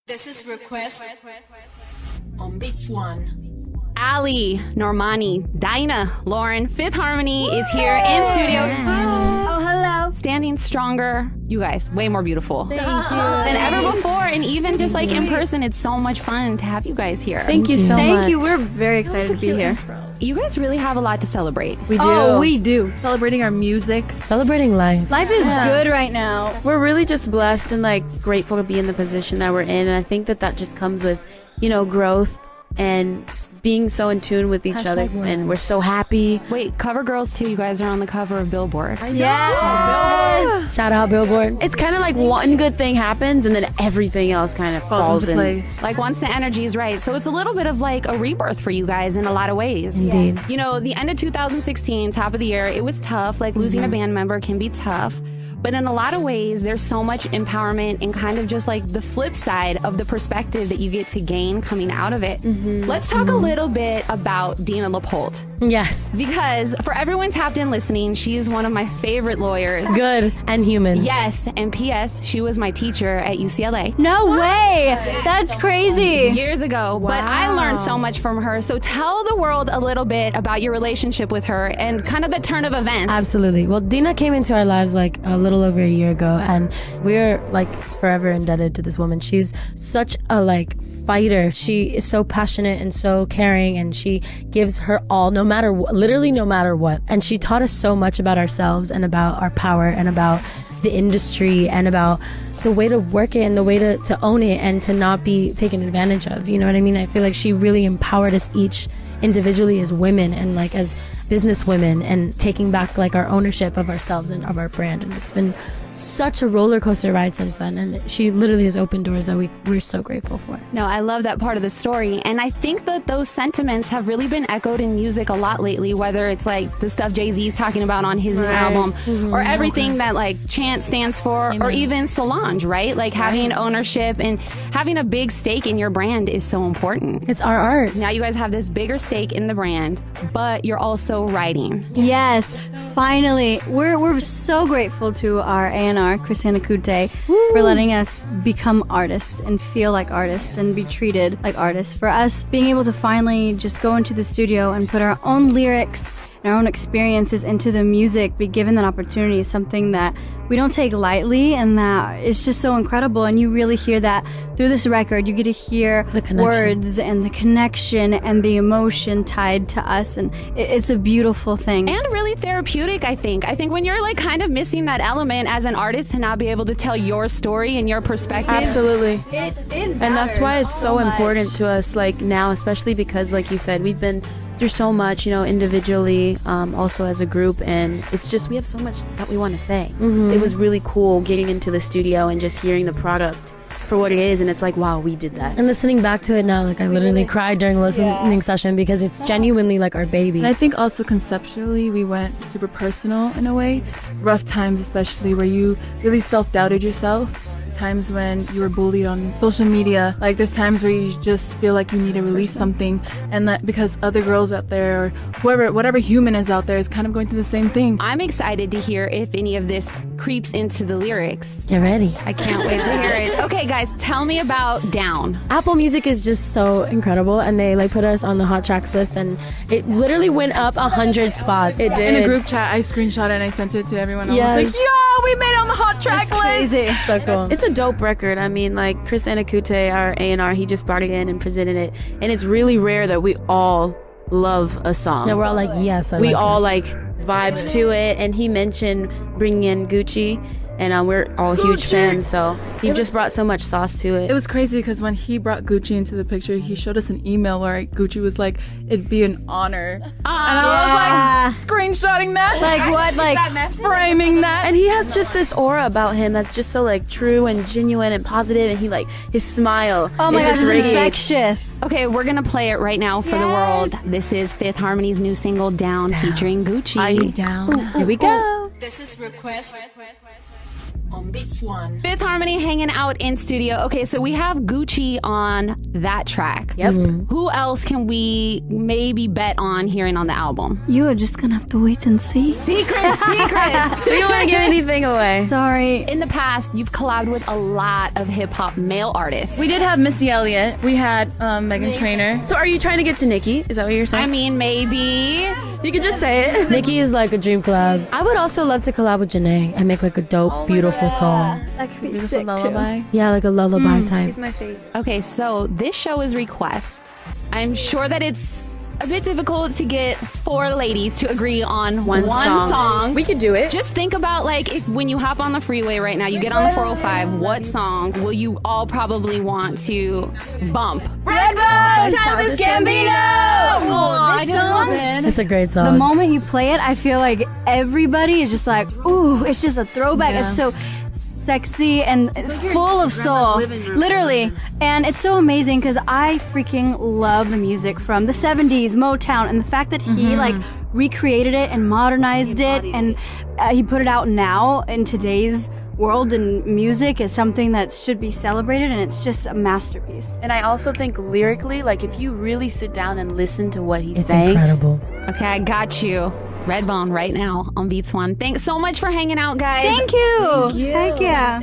This is Request on BEATS1. Ali, Normani, Dinah, Lauren, Fifth Harmony is here in studio. Oh, hello. Standing stronger. You guys, way more beautiful Thank you. than ever before. And even just like in person, it's so much fun to have you guys here. Thank you so much. Thank you. We're very excited to be here. You guys really have a lot to celebrate. We do. Oh, we do. Celebrating our music. Celebrating life. Life is good right now. We're really just blessed and like grateful to be in the position that we're in. And I think that that just comes with, you know, growth and being so in tune with each other. And we're so happy. Wait, cover girls too. You guys are on the cover of Billboard. Yes. Shout out Billboard. It's kind of like one good thing happens and then everything else kind of falls in place. Like once the energy is right. So it's a little bit of like a rebirth for you guys in a lot of ways. Indeed. You know, the end of 2016, top of the year, it was tough. Like losing a band member can be tough. But in a lot of ways, there's so much empowerment and kind of just like the flip side of the perspective that you get to gain coming out of it. Let's talk a little bit about Dina LaPolte. Yes. Because for everyone tapped in listening, she is one of my favorite lawyers. Good and human. Yes, and P.S., she was my teacher at UCLA. No way. That's crazy. Years ago, but I learned so much from her. So tell the world a little bit about your relationship with her and kind of the turn of events. Absolutely. Well, Dina came into our lives like a little over a year ago, and we're like forever indebted to this woman. She's such a like fighter. She is so passionate and so caring, and she gives her all, no matter what, literally no matter what. And she taught us so much about ourselves and about our power and about the industry and about the way to work it and the way to own it and to not be taken advantage of. You know what I mean? I feel like she really empowered us each individually as women and like as business women and taking back like our ownership of ourselves and of our brand. And it's been such a roller coaster ride since then, and she literally has opened doors that we're so grateful for. No, I love that part of the story, and I think that those sentiments have really been echoed in music a lot lately, whether it's like the stuff Jay-Z's talking about on his new album or everything that like Chant stands for. Or even Solange, right? Like having ownership and having a big stake in your brand is so important. It's our art. Now you guys have this bigger stake in the brand, but you're also writing. Yes. Finally. We're so grateful to our A&R, Christina Kute, for letting us become artists and feel like artists and be treated like artists. For us, being able to finally just go into the studio and put our own lyrics and our own experiences into the music, be given that opportunity is something that we don't take lightly, and that it's just so incredible. And you really hear that through this record. You get to hear the words and the connection and the emotion tied to us, and it's a beautiful thing. And really therapeutic, I think. I think when you're like kind of missing that element as an artist to not be able to tell your story and your perspective. Absolutely. It And that's why it's so important to us, like now, especially because, like you said, we've been through so much, you know, individually, also as a group, and it's just we have so much that we want to say. It was really cool getting into the studio and just hearing the product for what it is, and it's like, wow, we did that. And listening back to it now, like I literally cried during the listening session because it's genuinely like our baby. And I think also conceptually we went super personal in a way. Rough times especially where you really self-doubted yourself. Times when you were bullied on social media. Like there's times where you just feel like you need to release something, and that because other girls out there or whatever human is out there is kind of going through the same thing. I'm excited to hear if any of this creeps into the lyrics. Get ready. I can't wait to hear it. Okay, guys, tell me about Down. Apple Music is just so incredible, and they like put us on the hot tracks list, and it literally went up 100 spots. It did. In a group chat, I screenshot it and I sent it to everyone. I Yes. was like, yo, we made it on the hot track list. crazy. So cool. It's a dope record. I mean, like Chris Anakute, our A&R, he just brought it in and presented it, and it's really rare that we all love a song. Yeah, we're all like, yes. I we like all this. like vibes to it, and he mentioned bringing in Gucci, and we're all huge fans, so he just brought so much sauce to it. It was crazy because when he brought Gucci into the picture, he showed us an email where Gucci was like, it'd be an honor. And I was like, screenshotting that. Like what? Like framing that. And he has just this aura about him that's just so like true and genuine and positive, and he like his smile. oh my it gosh, just it's radiates. infectious. Okay, we're gonna play it right now for the world. This is Fifth Harmony's new single, Down, featuring Gucci. Are you down? Here we go. This is Request on Beats One. Fifth Harmony hanging out in studio. Okay, so we have Gucci on that track. Yep. Who else can we maybe bet on hearing on the album? You are just gonna have to wait and see. Secrets. We don't want to give anything away. Sorry. In the past, you've collabed with a lot of hip-hop male artists. We did have Missy Elliott. We had Meghan Trainor. So are you trying to get to Nicki? Is that what you're saying? I mean, maybe. You could just say it. Nikki is like a dream collab. I would also love to collab with Janae and make like a dope, beautiful song. That could be Beautiful sick lullaby. Yeah, like a lullaby type. She's my fave. Okay, so this show is Request. I'm sure that it's a bit difficult to get 4 ladies to agree on one song. We could do it. Just think about like if when you hop on the freeway right now, you get on the 405, what song will you all probably want to bump? Childish Gambino. This song, It's a great the song. moment you play it, I feel like everybody is just like, ooh, it's just a throwback. Yeah. It's so sexy and full of soul. Literally. And it's so amazing because I freaking love the music from the 70s, Motown, and the fact that he like recreated it and modernized it and he put it out now in today's world and music is something that should be celebrated, and it's just a masterpiece. And I also think lyrically, like if you really sit down and listen to what he's It's saying, incredible. Okay, I got you. Redbone right now on Beats One. Thanks so much for hanging out, guys. Thank you. Heck yeah.